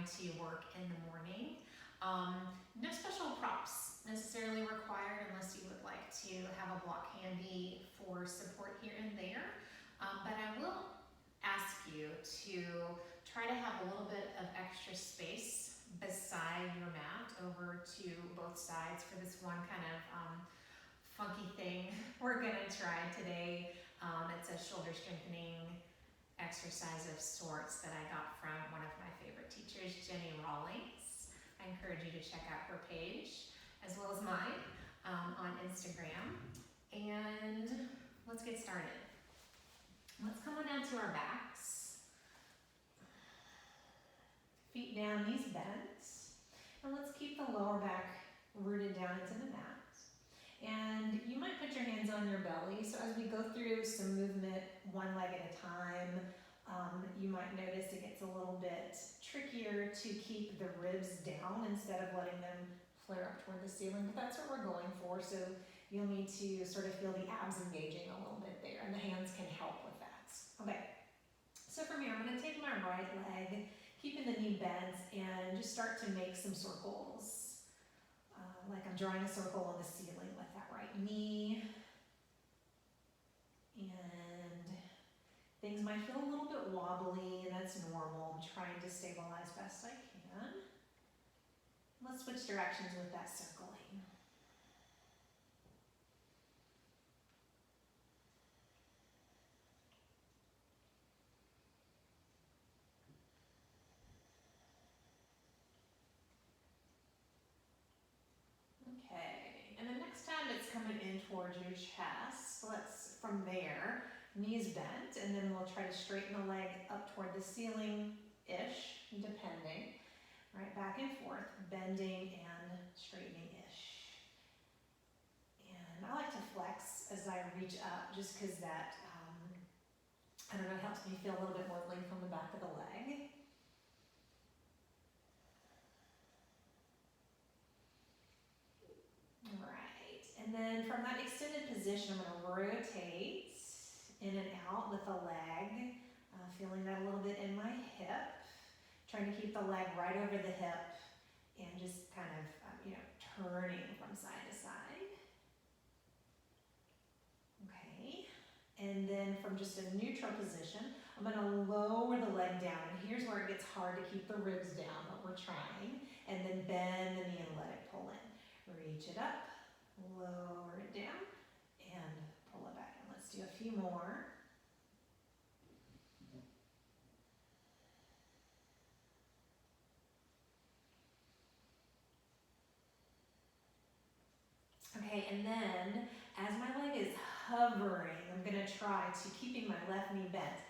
going to work in the morning. No special props necessarily required unless you would like to have a block handy for support here and there. But I will ask you to try to have a little bit of extra space beside your mat over to both sides for this one kind of funky thing we're gonna try today. It's a shoulder strengthening exercise of sorts that I got from one of my favorite teachers, Jenny Rawlings. I encourage you to check out her page as well as mine on Instagram. And let's get started. Let's come on down to our backs. Feet down, knees bent. And let's keep the lower back rooted down into the mat. And you might put your hands on your belly. So as we go through some movement, one leg at a time, you might notice it gets a little bit trickier to keep the ribs down instead of letting them flare up toward the ceiling, but that's what we're going for. So you'll need to sort of feel the abs engaging a little bit there, and the hands can help with that. Okay, so from here, I'm gonna take my right leg, keeping the knee bent, and just start to make some circles. Like I'm drawing a circle on the ceiling with that right knee. And things might feel a little bit wobbly, and that's normal. I'm trying to stabilize best I can. Let's switch directions with that circling. Okay, and the next time it's coming in towards your chest. Let's, from there, knees bent, and then we'll try to straighten the leg up toward the ceiling-ish, depending. Right, back and forth, bending and straightening-ish. And I like to flex as I reach up, just because that, I don't know, helps me feel a little bit more length from the back of the leg. All right, and then from that extended position, I'm gonna rotate in and out with the leg, feeling that a little bit in my hip. Trying to keep the leg right over the hip and just kind of, turning from side to side. Okay, and then from just a neutral position, I'm gonna lower the leg down, and here's where it gets hard to keep the ribs down, but we're trying. And then bend the knee and let it pull in. Reach it up, lower it down, and pull it back in. Let's do a few more. Okay, and then as my leg is hovering, I'm gonna try to, keeping my left knee bent,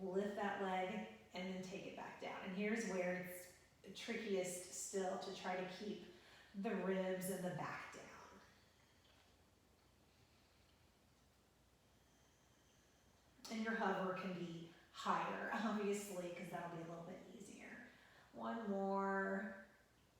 lift that leg and then take it back down. And here's where it's the trickiest still, to try to keep the ribs and the back down. And your hover can be higher, obviously, because that'll be a little bit easier. One more.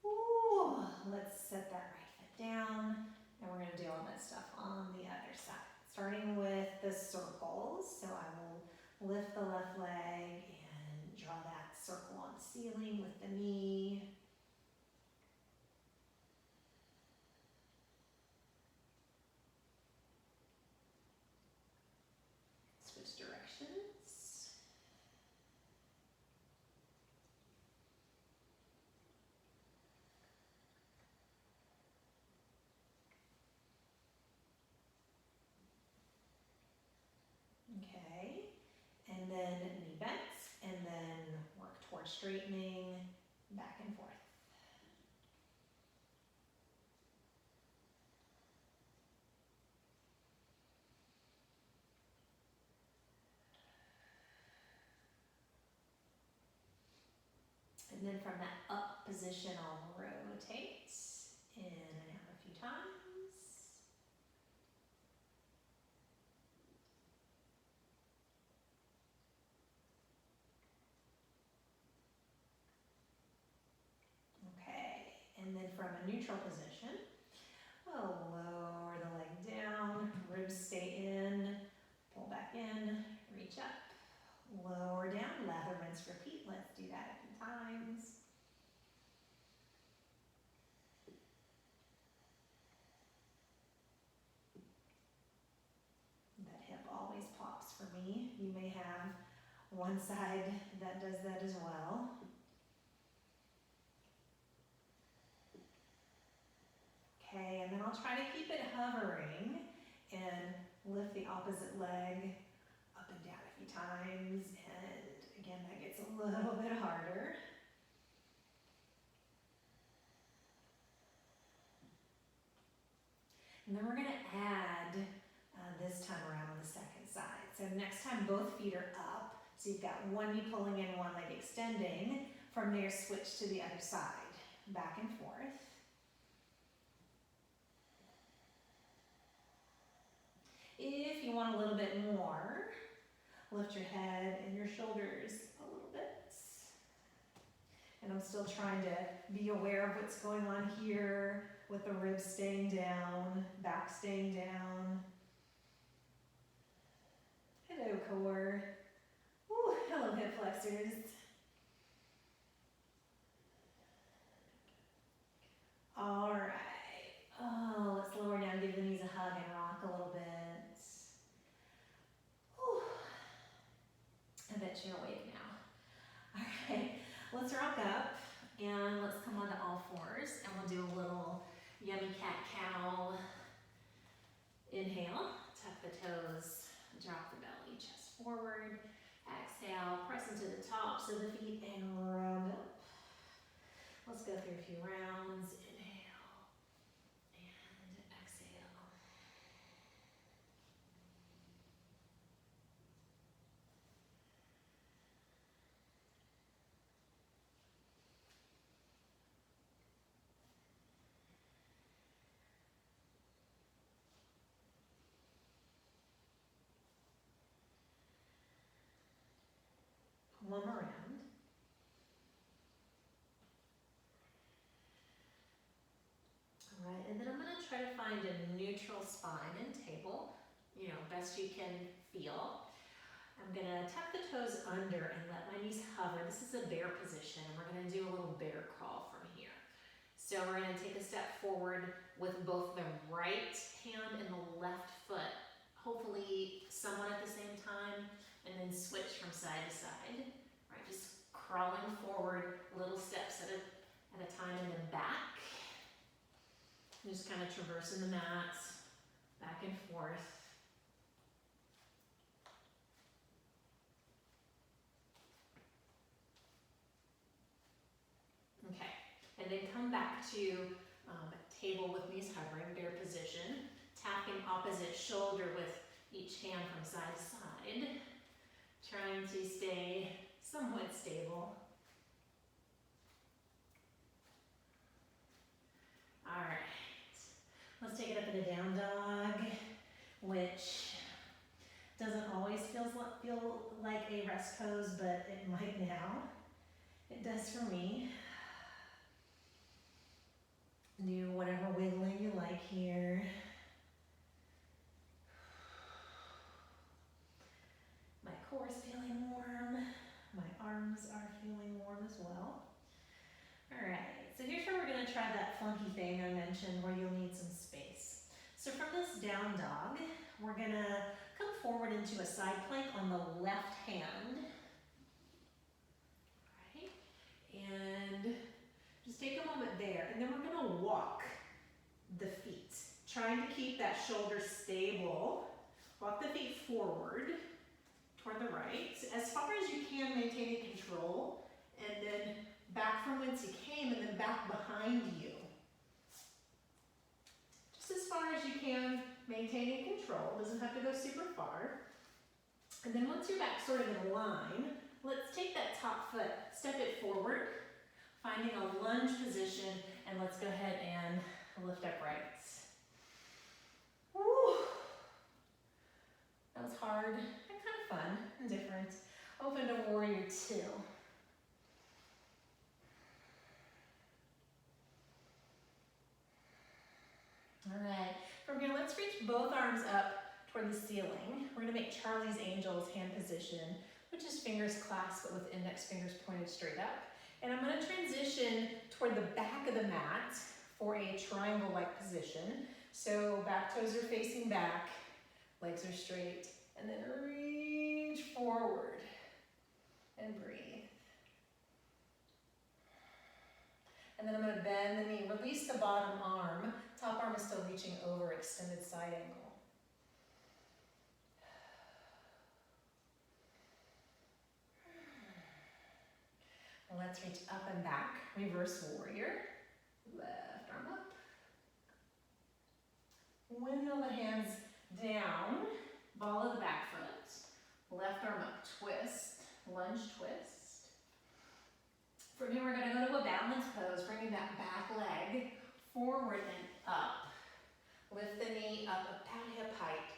Ooh, let's set that right foot down. And we're going to do all that stuff on the other side. Starting with the circles. So I will lift the left leg and draw that circle on the ceiling with the knee. Switch directions. Okay, and then knee bent, and then work towards straightening, back and forth. And then from that up position, I'll rotate in and out a few times. Okay, and then from a neutral position, we'll lower the leg down, ribs stay in, pull back in, reach up, lower down, lather, rinse, repeat. Let's do that a few times. one side that does that as well. Okay, and then I'll try to keep it hovering and lift the opposite leg up and down a few times. And again, that gets a little bit harder. And then we're gonna add this time around on the second side. So next time both feet are up. So you've got one knee pulling in, one leg extending. From there, switch to the other side, back and forth. If you want a little bit more, lift your head and your shoulders a little bit. And I'm still trying to be aware of what's going on here with the ribs staying down, back staying down. Hello, core. Ooh, hello, hip flexors. All right. Oh, let's lower down, give the knees a hug and rock a little bit. Whew. I bet you're awake now. All right, let's rock up and let's come onto all fours and we'll do a little yummy cat-cow. Inhale, tuck the toes, drop the belly, chest forward. Exhale, press into the tops of the feet and round up. Let's go through a few rounds. Inhale and exhale. One more round. All right, and then I'm going to try to find a neutral spine and table, best you can feel. I'm going to tuck the toes under and let my knees hover. This is a bear position, and we're going to do a little bear crawl from here. So we're going to take a step forward with both the right hand and the left foot, hopefully somewhat at the same time, and then switch from side to side. Right, just crawling forward, little steps at a time, and then back. Just kind of traversing the mat, back and forth. Okay, and then come back to table with knees hovering, bear position, tapping opposite shoulder with each hand from side to side, trying to stay somewhat stable. All right, let's take it up in a down dog, which doesn't always feel like a rest pose, but it might now. It does for me. Do whatever wiggling you like here. My core is feeling warm. My arms are feeling warm as well. All right, so here's where we're gonna try that funky thing I mentioned where you'll need some space. So from this down dog, we're gonna come forward into a side plank on the left hand. All right, and just take a moment there, and then we're gonna walk the feet, trying to keep that shoulder stable. Walk the feet forward toward the right, as far as you can, maintaining control, and then back from whence you came, and then back behind you. Just as far as you can, maintaining control. Doesn't have to go super far. And then once you're back sort of in line, let's take that top foot, step it forward, finding a lunge position, and let's go ahead and lift upright. Woo! That was hard and kind of fun and different. Open to warrior two. All right, from here, let's reach both arms up toward the ceiling. We're gonna make Charlie's Angels hand position, which is fingers clasped but with index fingers pointed straight up. And I'm gonna transition toward the back of the mat for a triangle-like position. So back toes are facing back, legs are straight, and then reach forward. and breathe. And then I'm gonna bend the knee, release the bottom arm. Top arm is still reaching over, extended side angle. Let's reach up and back, reverse warrior. Left arm up. Windmill the hands down, ball of the back foot. Left arm up, twist, lunge twist. From here we're gonna go to a balance pose, bringing that back leg forward and up. Lift the knee up about hip height.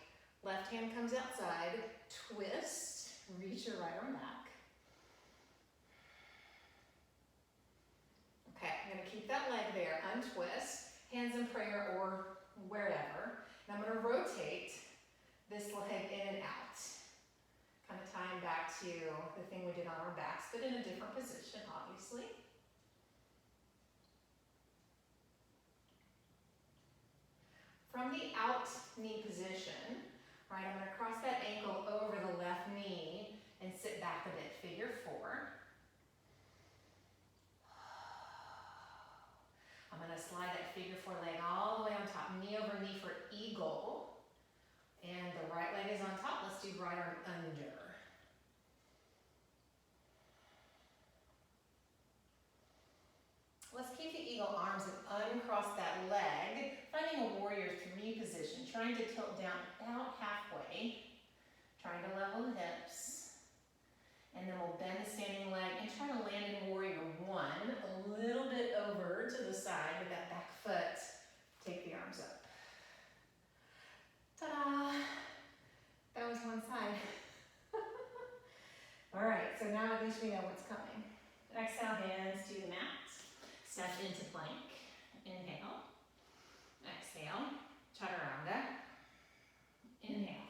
Left hand comes outside, twist, reach your right arm back. Okay, I'm gonna keep that leg there, untwist, hands in prayer or wherever. And I'm gonna rotate this leg in and out. Kind of tying back to the thing we did on our backs, but in a different position, obviously. From the out knee position, right, I'm gonna cross that ankle over the left knee and sit back a bit, figure four. I'm gonna slide that figure four leg all the way on top, knee over knee for eagle. And the right leg is on top, let's do right arm under. Let's keep the eagle arms and uncross that leg, finding a warrior three position, trying to tilt down about halfway, trying to level the hips. And then we'll bend the standing leg and try to land in warrior one, a little bit over to the side with that back foot. Take the arms up. Ta-da! That was one side. All right, so now at least we know what's coming. Exhale, hands to the mat. Step into plank. Inhale. Exhale. Chaturanga. Inhale.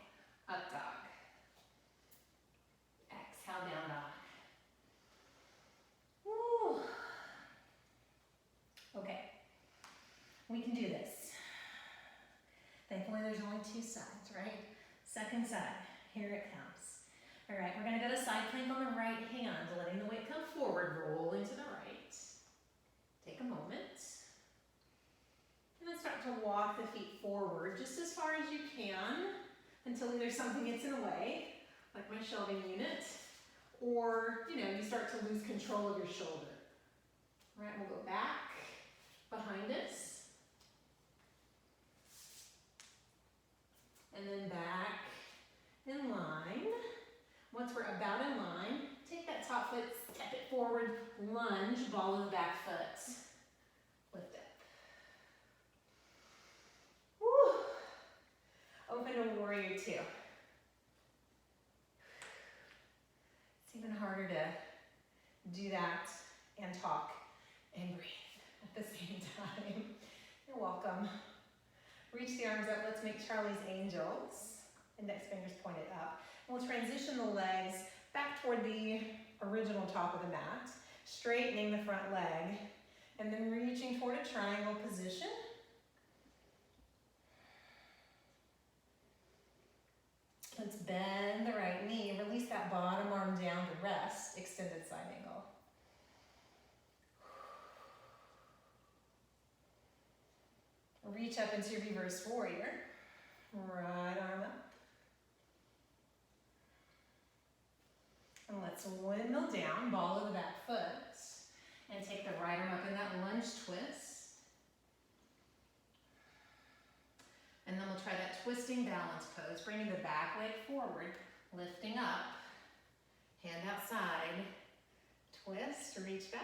Up dog. Exhale, down dog. Woo. Okay. We can do this. Thankfully, there's only two sides, right? Second side. Here it comes. All right, we're going to go to side plank on the right hand, letting the weight come forward, rolling to the right. Take a moment. And then start to walk the feet forward just as far as you can until either something gets in the way, like my shelving unit, or you start to lose control of your shoulder. All right, we'll go back behind us. And then back in line. Once we're about in line, take that top foot, step it forward, lunge, ball of the back foot. Lift up. Woo! Open to warrior two. It's even harder to do that and talk and breathe at the same time. You're welcome. Reach the arms up. Let's make Charlie's Angels. Index fingers pointed up. We'll transition the legs back toward the original top of the mat, straightening the front leg, and then reaching toward a triangle position. Let's bend the right knee, release that bottom arm down to rest, extended side angle. Reach up into reverse warrior, right arm up. And let's windmill down, ball of the back foot, and take the right arm up in that lunge twist. And then we'll try that twisting balance pose, bringing the back leg forward, lifting up, hand outside, twist, reach back.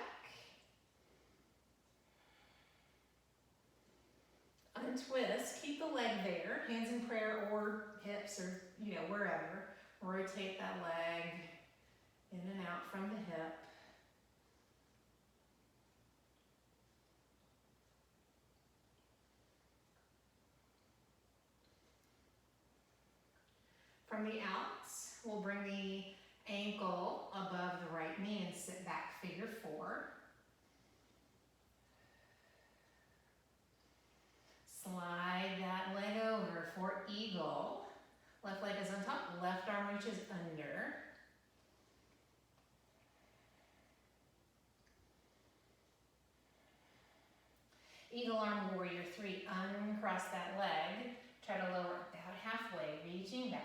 Untwist, keep the leg there, hands in prayer or hips or wherever. Rotate that leg in and out from the hip. From the outs, we'll bring the ankle above the right knee and sit back, figure four. Slide that leg over for eagle. Left leg is on top, left arm reaches under. Eagle Arm Warrior 3, uncross that leg. Try to lower about halfway, reaching back.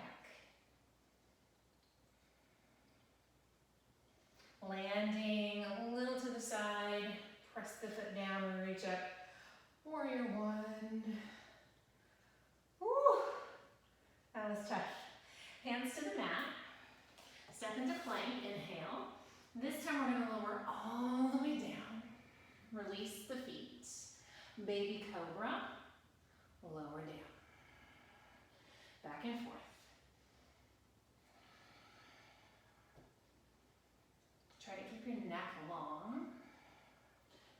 Landing a little to the side, press the foot down and reach up. Warrior 1. Woo! That was tough. Hands to the mat. Step into plank, inhale. This time we're gonna lower all the way down. Release the feet. Baby cobra, lower down. Back and forth. Try to keep your neck long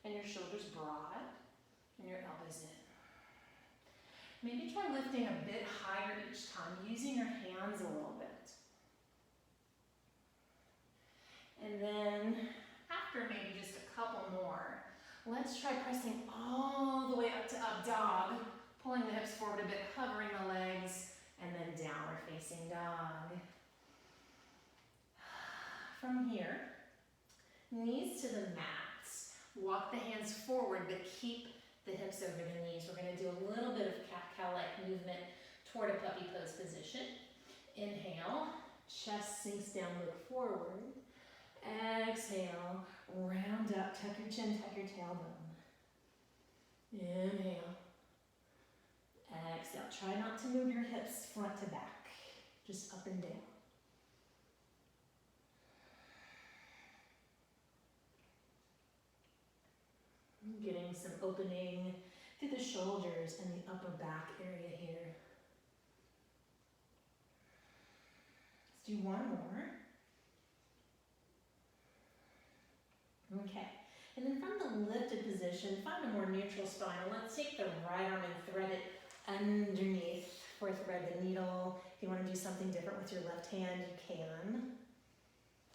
and your shoulders broad and your elbows in. Maybe try lifting a bit higher each time, using your hands a little bit. And then after maybe just a couple more, let's try pressing all the way up to up dog, pulling the hips forward a bit, hovering the legs, and then downward facing dog. From here, knees to the mat. Walk the hands forward, but keep the hips over the knees. We're gonna do a little bit of cat-cow-like movement toward a puppy pose position. Inhale, chest sinks down, look forward. Exhale, round up, tuck your chin, tuck your tailbone. Inhale. Exhale, try not to move your hips front to back, just up and down. Getting some opening through the shoulders and the upper back area here. Let's do one more. Okay, and then from the lifted position, find a more neutral spine. And let's take the right arm and thread it underneath or thread the needle. If you want to do something different with your left hand, you can.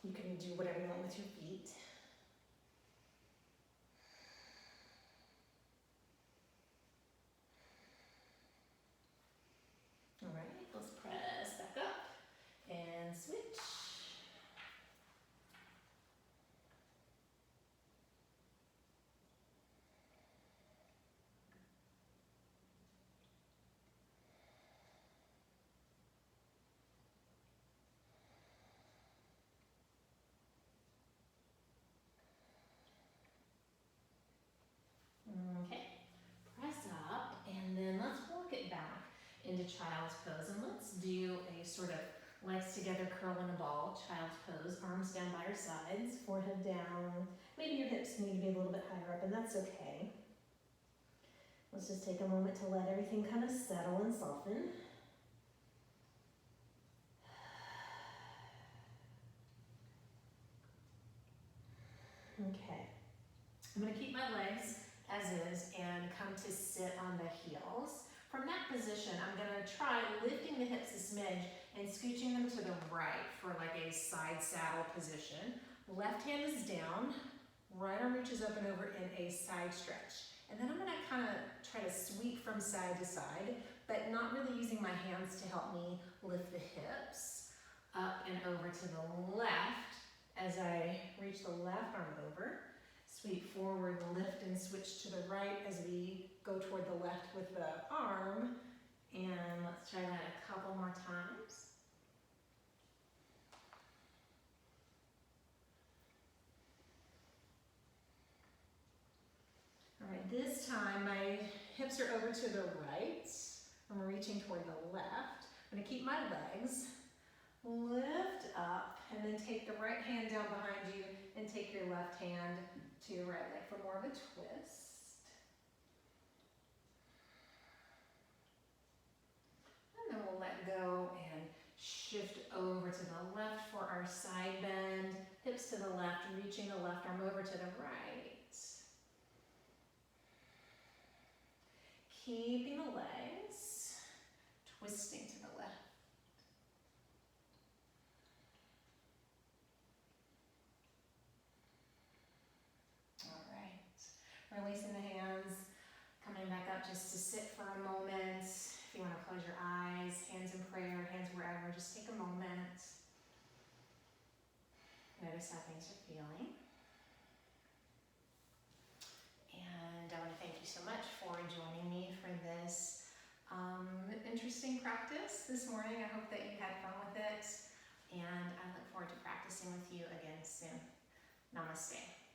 You can do whatever you want with your feet. All right, let's press back up and switch. Okay, press up and then let's walk it back into child's pose, and let's do a sort of legs together, curl in a ball, child's pose, arms down by your sides, forehead down. Maybe your hips need to be a little bit higher up, and that's okay. Let's just take a moment to let everything kind of settle and soften. Okay, I'm going to keep my legs as is and come to sit on the heels. From that position, I'm going to try lifting the hips a smidge and scooching them to the right for like a side saddle position. Left hand is down, right arm reaches up and over in a side stretch. And then I'm going to kind of try to sweep from side to side, but not really using my hands to help me lift the hips up and over to the left as I reach the left arm over. Sweep forward, lift and switch to the right as we go toward the left with the arm. And let's try that a couple more times. All right, this time my hips are over to the right. I'm reaching toward the left. I'm gonna keep my legs, lift up, and then take the right hand down behind you and take your left hand to your right leg for more of a twist. And then we'll let go and shift over to the left for our side bend. Hips to the left, reaching the left arm over to the right. Keeping the legs, twisting to the left. Releasing the hands, coming back up just to sit for a moment. If you want to close your eyes, hands in prayer, hands wherever, just take a moment. Notice how things are feeling. And I want to thank you you so much for joining me for this interesting practice this morning. I hope that you had fun with it, and I look forward to practicing with you again soon. Namaste.